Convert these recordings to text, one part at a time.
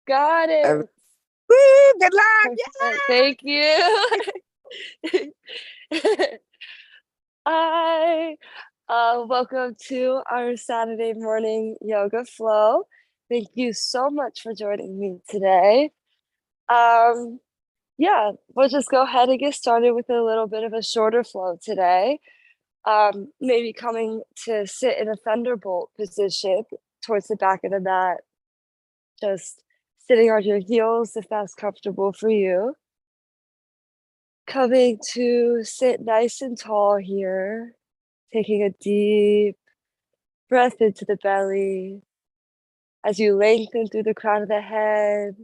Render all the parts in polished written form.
Got Um, it. Woo, good luck. Perfect. Thank you. Hi. Welcome to our Saturday morning yoga flow. Thank you so much for joining me today. Um, yeah, we'll just go ahead and get started with a little bit of a shorter flow today. Maybe coming to sit in a thunderbolt position towards the back of the mat, just sitting on your heels if that's comfortable for you. Coming to sit nice and tall here, taking a deep breath into the belly as you lengthen through the crown of the head,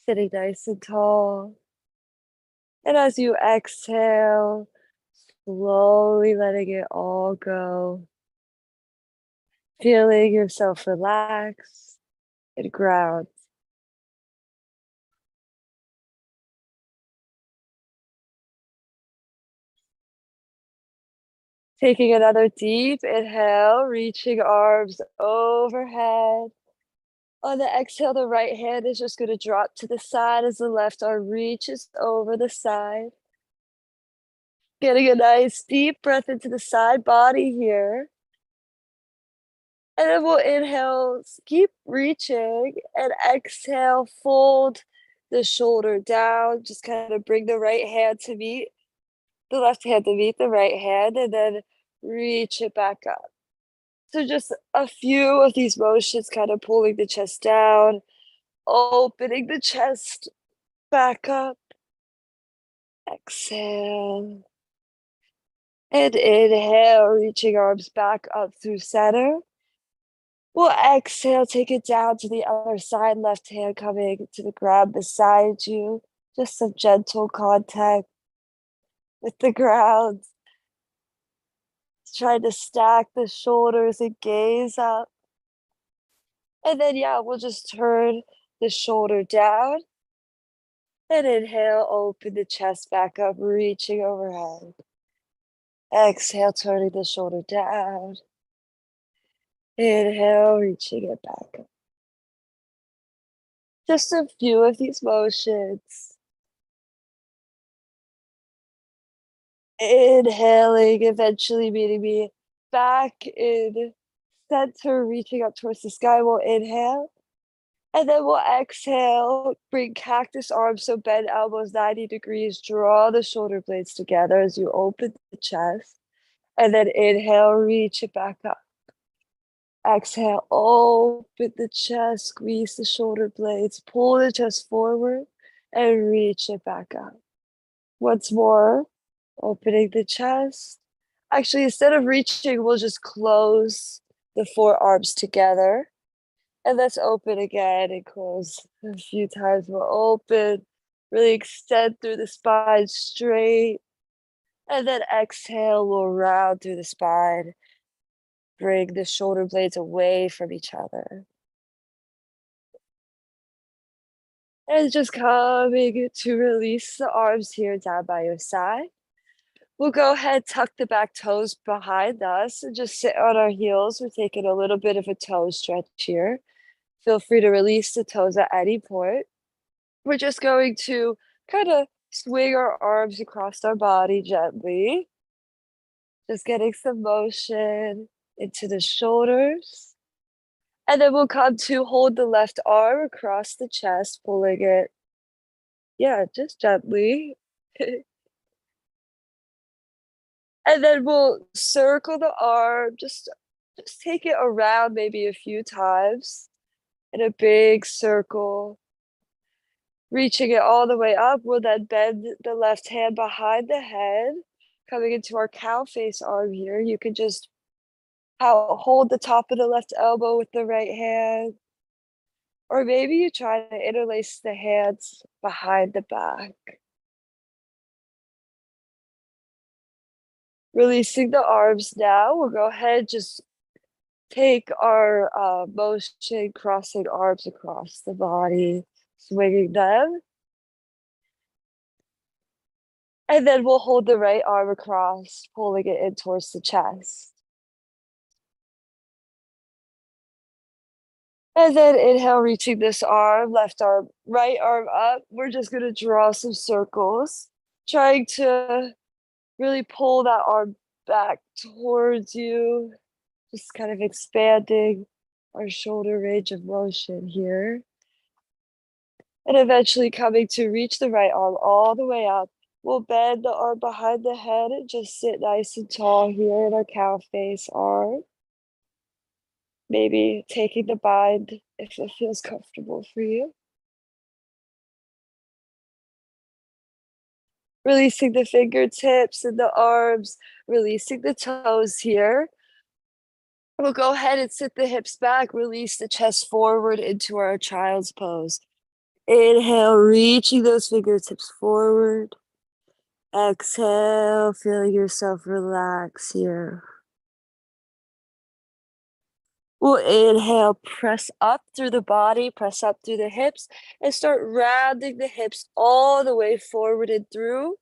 sitting nice and tall. And as you exhale, slowly letting it all go, feeling yourself relax and ground. Taking another deep inhale, reaching arms overhead. On the exhale, the right hand is just going to drop to the side as the left arm reaches over the side. Getting a nice deep breath into the side body here. And then we'll inhale, keep reaching, and exhale, fold the shoulder down. Just kind of bring the right hand to meet the left hand to meet the right hand, and then reach it back up. So just a few of these motions, kind of pulling the chest down, opening the chest back up. Exhale. And inhale, reaching arms back up through center. We'll exhale, take it down to the other side, left hand coming to the ground beside you. Just some gentle contact with the ground. Try to stack the shoulders and gaze up. And then, yeah, we'll just turn the shoulder down. And inhale, open the chest back up, reaching overhead. Exhale, turning the shoulder down. Inhale, reaching it back up. Just a few of these motions. Inhaling, eventually meeting me back in center, reaching up towards the sky. We'll inhale. And then we'll exhale, bring cactus arms, so bend elbows 90 degrees. Draw the shoulder blades together as you open the chest. And then inhale, reach it back up. Exhale, open the chest, squeeze the shoulder blades, pull the chest forward, and reach it back up. Once more, opening the chest. Actually, instead of reaching, we'll just close the forearms together. And let's open again and close a few times. We'll open, really extend through the spine straight. And then exhale, we'll round through the spine. Bring the shoulder blades away from each other. And just coming to release the arms here down by your side. We'll go ahead, tuck the back toes behind us and just sit on our heels. We're taking a little bit of a toe stretch here. Feel free to release the toes at any point. We're just going to kind of swing our arms across our body gently. Just getting some motion into the shoulders. And then we'll come to hold the left arm across the chest, pulling it, yeah, just gently. And then we'll circle the arm, just take it around maybe a few times in a big circle. Reaching it all the way up, we'll then bend the left hand behind the head, coming into our cow face arm here. You can just hold the top of the left elbow with the right hand, or maybe you try to interlace the hands behind the back. Releasing the arms now, we'll go ahead, just take our motion, crossing arms across the body, swinging them. And then we'll hold the right arm across, pulling it in towards the chest. And then inhale, reaching this arm, left arm, right arm up. We're just gonna draw some circles, trying to really pull that arm back towards you, just kind of expanding our shoulder range of motion here. And eventually coming to reach the right arm all the way up. We'll bend the arm behind the head and just sit nice and tall here in our cow face arm. Maybe taking the bind if it feels comfortable for you. Releasing the fingertips and the arms, releasing the toes here. We'll go ahead and sit the hips back, release the chest forward into our child's pose. Inhale, reaching those fingertips forward. Exhale, feeling yourself relax here. We'll inhale, press up through the body, press up through the hips, and start rounding the hips all the way forward and through.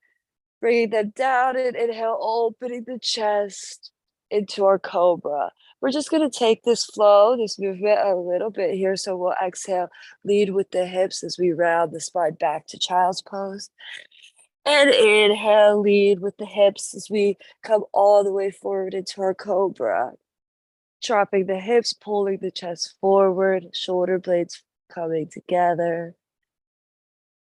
Bringing them down and inhale, opening the chest into our cobra. We're just going to take this flow, this movement a little bit here. So we'll exhale, lead with the hips as we round the spine back to child's pose. And inhale, lead with the hips as we come all the way forward into our cobra. Dropping the hips, pulling the chest forward, shoulder blades coming together.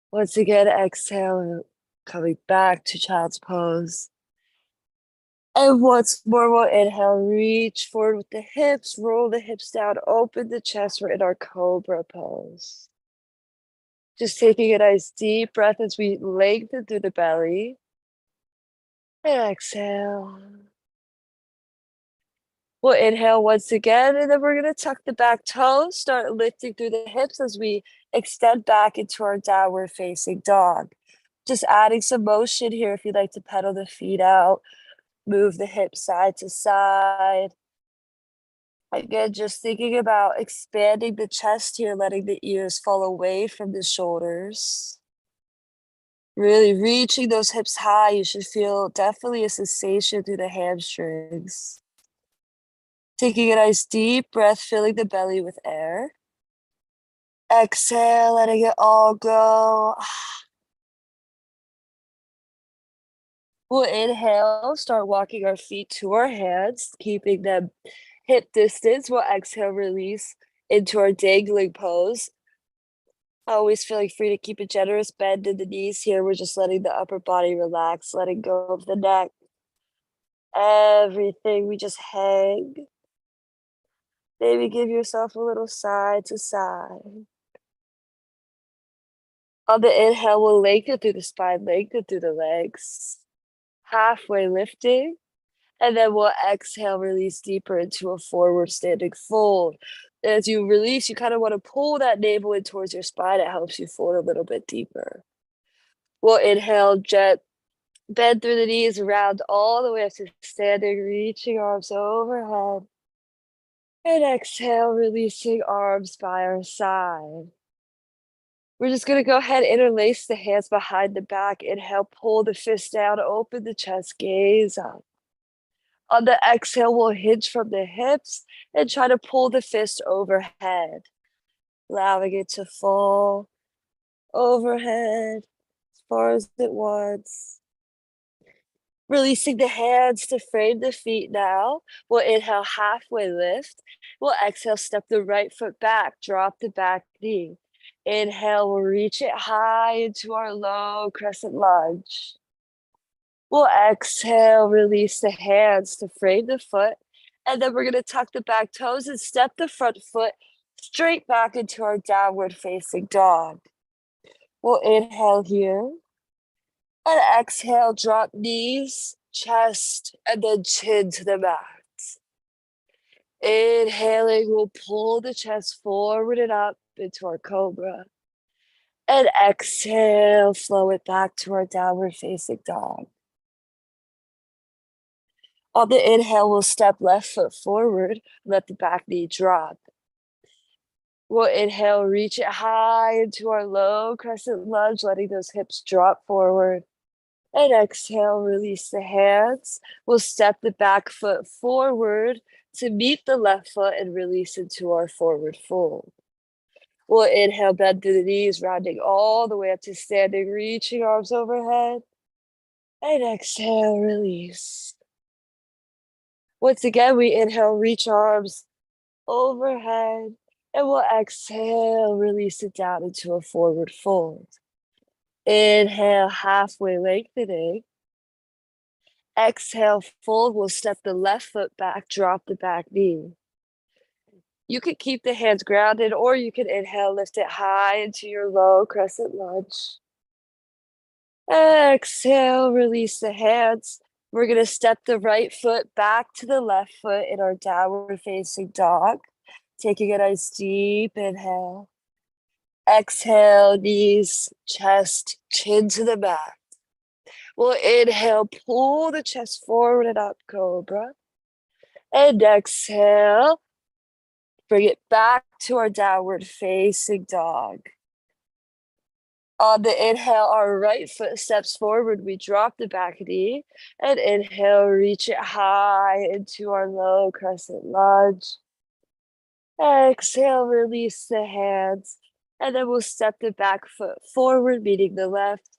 Once again, exhale, coming back to child's pose. And once more, we'll inhale, reach forward with the hips, roll the hips down, open the chest. We're in our cobra pose. Just taking a nice deep breath as we lengthen through the belly. And exhale. We'll inhale once again, and then we're going to tuck the back toes, start lifting through the hips as we extend back into our downward facing dog. Just adding some motion here if you'd like to pedal the feet out, move the hips side to side. Again, just thinking about expanding the chest here, letting the ears fall away from the shoulders. Really reaching those hips high. You should feel definitely a sensation through the hamstrings. Taking a nice deep breath, filling the belly with air. Exhale, letting it all go. We'll inhale, start walking our feet to our hands, keeping them hip distance. We'll exhale, release into our dangling pose. Always feeling free to keep a generous bend in the knees here. We're just letting the upper body relax, letting go of the neck. Everything, we just hang. Maybe give yourself a little side to side. On the inhale, we'll lengthen through the spine, lengthen through the legs. Halfway lifting. And then we'll exhale, release deeper into a forward standing fold. As you release, you kind of want to pull that navel in towards your spine. It helps you fold a little bit deeper. We'll inhale, bend through the knees, round all the way up to standing, reaching arms overhead. And exhale, releasing arms by our side. We're just going to go ahead, interlace the hands behind the back. Inhale, pull the fist down, open the chest, gaze up. On the exhale, we'll hinge from the hips and try to pull the fist overhead, allowing it to fall overhead as far as it wants. Releasing the hands to frame the feet now. We'll inhale, halfway lift. We'll exhale, step the right foot back, drop the back knee. Inhale, we'll reach it high into our low crescent lunge. We'll exhale, release the hands to frame the foot. And then we're going to tuck the back toes and step the front foot straight back into our downward facing dog. We'll inhale here. And exhale, drop knees, chest, and then chin to the mat. Inhaling, we'll pull the chest forward and up into our cobra. And exhale, flow it back to our downward facing dog. On the inhale, we'll step left foot forward, let the back knee drop. We'll inhale, reach it high into our low crescent lunge, letting those hips drop forward. And exhale, release the hands. We'll step the back foot forward, to meet the left foot and release into our forward fold. We'll inhale, bend through the knees, rounding all the way up to standing, reaching arms overhead. And exhale, release. Once again, we inhale, reach arms overhead. And we'll exhale, release it down into a forward fold. Inhale, halfway lengthening. Exhale, fold. We'll step the left foot back, drop the back knee. You could keep the hands grounded, or you can inhale, lift it high into your low crescent lunge. Exhale, release the hands. We're going to step the right foot back to the left foot in our downward facing dog. Taking a nice deep inhale. Exhale, knees, chest, chin to the mat. We'll inhale, pull the chest forward and up, cobra. And exhale, bring it back to our downward facing dog. On the inhale, our right foot steps forward. We drop the back knee and inhale, reach it high into our low crescent lunge. Exhale, release the hands. And then we'll step the back foot forward, meeting the left.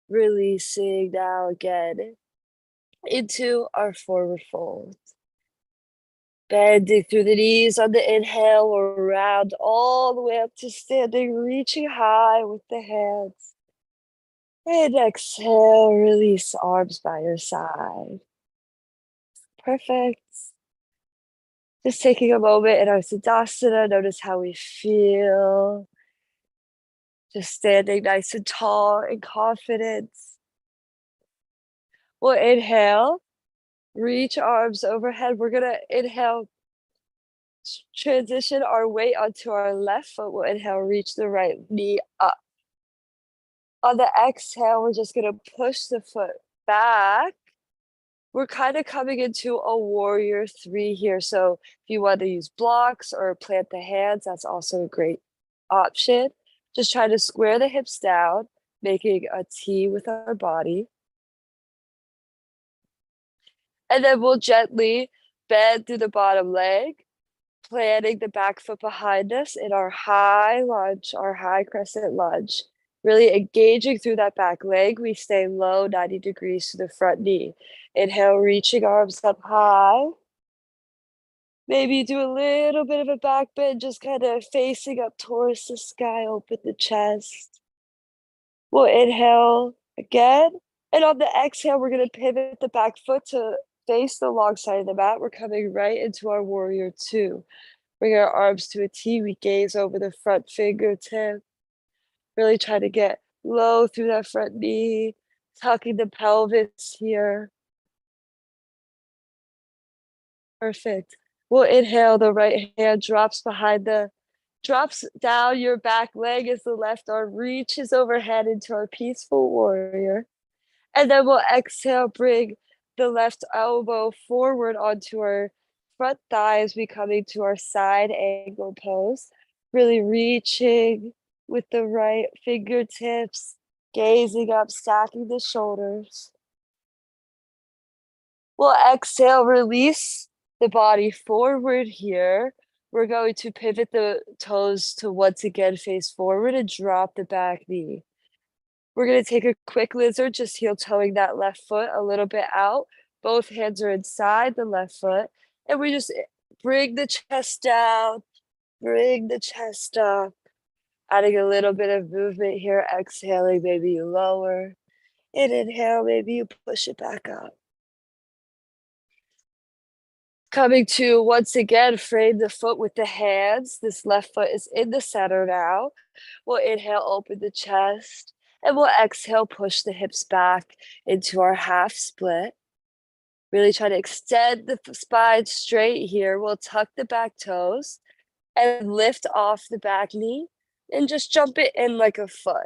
Releasing now again into our forward fold. Bending through the knees on the inhale, or round all the way up to standing, reaching high with the hands. And exhale, release arms by your side. Perfect. Just taking a moment in our Siddhasana, notice how we feel. Just standing nice and tall and confident. We'll inhale, reach arms overhead. We're going to inhale, transition our weight onto our left foot. We'll inhale, reach the right knee up. On the exhale, we're just going to push the foot back. We're kind of coming into a warrior 3 here. So if you want to use blocks or plant the hands, that's also a great option. Just try to square the hips down, making a T with our body. And then we'll gently bend through the bottom leg, planting the back foot behind us in our high lunge, our high crescent lunge. Really engaging through that back leg. We stay low, 90 degrees to the front knee. Inhale, reaching arms up high. Maybe do a little bit of a back bend, just kind of facing up towards the sky, open the chest. We'll inhale again. And on the exhale, we're going to pivot the back foot to face the long side of the mat. We're coming right into our warrior 2. Bring our arms to a T. We gaze over the front fingertip. Really try to get low through that front knee, tucking the pelvis here. Perfect. We'll inhale, the right hand drops down your back leg as the left arm reaches overhead into our peaceful warrior. And then we'll exhale, bring the left elbow forward onto our front thigh as we come into our side angle pose. Really reaching with the right fingertips, gazing up, stacking the shoulders. We'll exhale, release the body forward here. We're going to pivot the toes to once again face forward and drop the back knee. We're going to take a quick lizard, just heel toeing that left foot a little bit out. Both hands are inside the left foot. And we just bring the chest down, bring the chest up. Adding a little bit of movement here, exhaling, maybe you lower. And inhale, maybe you push it back up. Coming to, once again, frame the foot with the hands. This left foot is in the center now. We'll inhale, open the chest. And we'll exhale, push the hips back into our half split. Really try to extend the spine straight here. We'll tuck the back toes and lift off the back knee and just jump it in like a foot.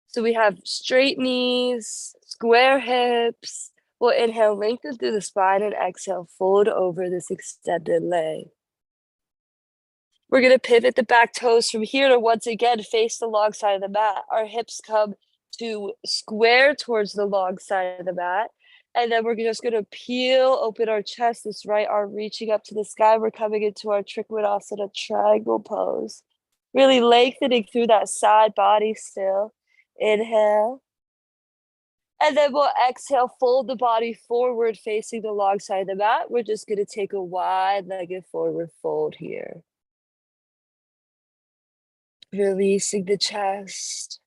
So we have straight knees, square hips. We'll inhale, lengthen through the spine, and exhale, fold over this extended leg. We're going to pivot the back toes from here to once again face the long side of the mat. Our hips come to square towards the long side of the mat. And then we're just gonna peel open our chest, this right arm reaching up to the sky. We're coming into our Trikonasana triangle pose. Really lengthening through that side body still. Inhale. And then we'll exhale, fold the body forward, facing the long side of the mat. We're just gonna take a wide-legged forward fold here. Releasing the chest.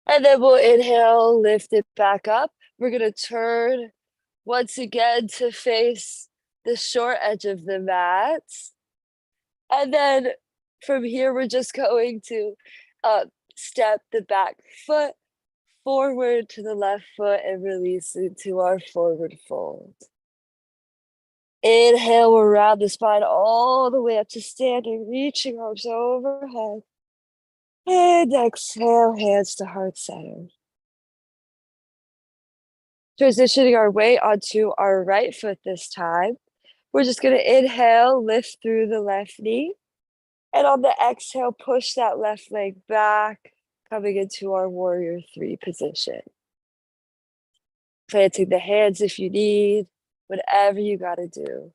And then we'll inhale, lift it back up. We're gonna turn once again to face the short edge of the mat. And then from here, we're just going to step the back foot forward to the left foot and release into our forward fold. Inhale, we'll round the spine all the way up to standing, reaching arms overhead. And exhale, hands to heart center. Transitioning our weight onto our right foot this time. We're just going to inhale, lift through the left knee. And on the exhale, push that left leg back, coming into our warrior three position. Planting the hands if you need, whatever you got to do.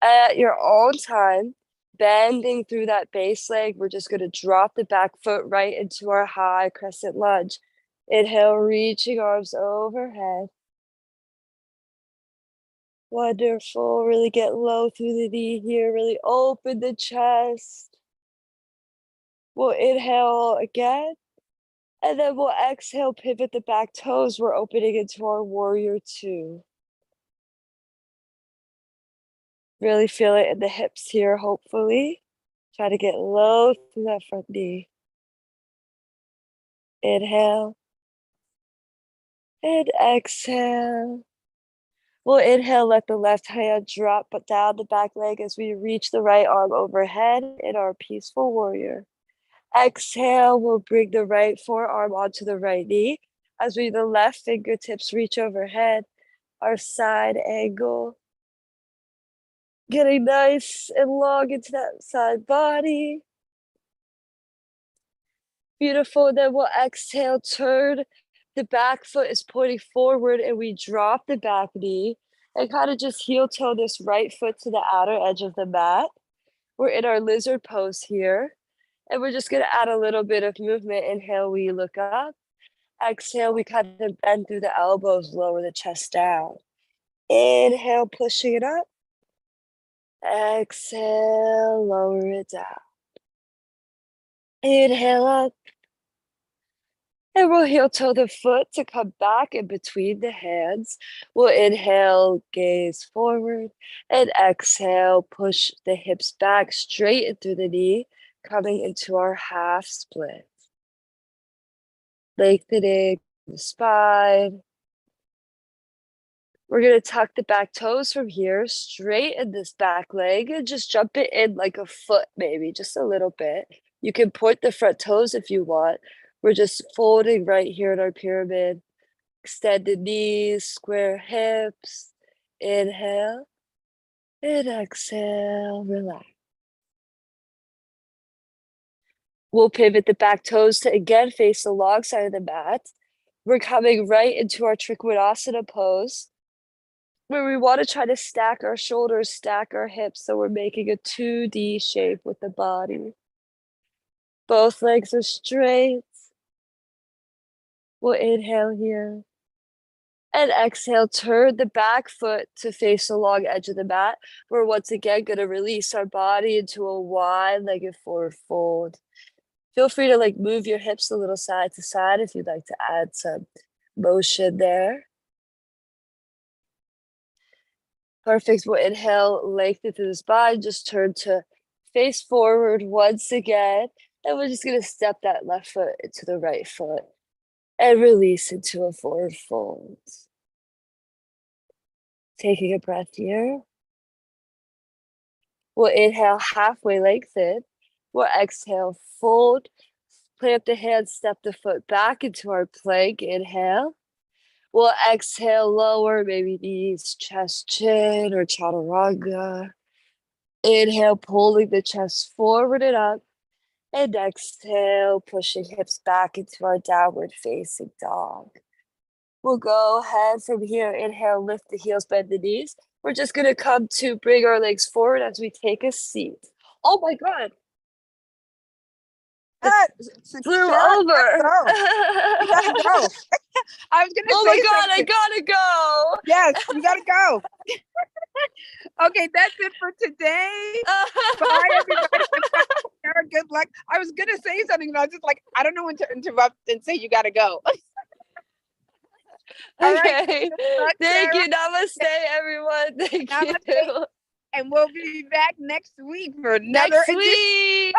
At your own time, bending through that base leg, we're just going to drop the back foot right into our high crescent lunge. Inhale, reaching arms overhead. Wonderful. Really get low through the knee here. Really open the chest. We'll inhale again. And then we'll exhale, pivot the back toes. We're opening into our warrior two. Really feel it in the hips here, hopefully. Try to get low through that front knee. Inhale. And exhale. We'll inhale, let the left hand drop but down the back leg as we reach the right arm overhead in our peaceful warrior. Exhale, we'll bring the right forearm onto the right knee as the left fingertips reach overhead, our side angle. Getting nice and long into that side body. Beautiful. Then we'll exhale, turn. The back foot is pointing forward and we drop the back knee and kind of just heel toe this right foot to the outer edge of the mat. We're in our lizard pose here. And we're just going to add a little bit of movement. Inhale, we look up. Exhale, we kind of bend through the elbows, lower the chest down. Inhale, pushing it up. Exhale, lower it down. Inhale up. And we'll heel toe the foot to come back in between the hands. We'll inhale, gaze forward. And exhale, push the hips back, straighten through the knee, coming into our half split. Lengthening the spine. We're going to tuck the back toes from here, straighten this back leg, and just jump it in like a foot, maybe, just a little bit. You can point the front toes if you want. We're just folding right here in our pyramid. Extended knees, square hips. Inhale and exhale, relax. We'll pivot the back toes to again face the long side of the mat. We're coming right into our Trikonasana pose, where we want to try to stack our shoulders, stack our hips, so we're making a 2D shape with the body. Both legs are straight. We'll inhale here. And exhale, turn the back foot to face the long edge of the mat. We're once again going to release our body into a wide-legged forward fold. Feel free to move your hips a little side to side if you'd like to add some motion there. Perfect. We'll inhale, lengthen through the spine, just turn to face forward once again. And we're just going to step that left foot into the right foot and release into a forward fold. Taking a breath here. We'll inhale, halfway lengthen. We'll exhale, fold. Plant the hands, step the foot back into our plank. Inhale. We'll exhale, lower, maybe knees, chest, chin, or chaturanga. Inhale, pulling the chest forward and up. And exhale, pushing hips back into our downward facing dog. We'll go ahead from here. Inhale, lift the heels, bend the knees. We're just gonna come to bring our legs forward as we take a seat. Oh my God, it flew Sarah, over. go. You gotta go. I was gonna Oh my say God, I something. gotta go. Yes, you gotta go. Okay, that's it for today. Bye, everybody. Sarah, good luck. I was gonna say something, but I was just like, I don't know when to interrupt and say you gotta go. All right. Okay. Good luck, Thank Sarah. you. Namaste, everyone. Thank Namaste. you. And we'll be back next week for another Next edition. week.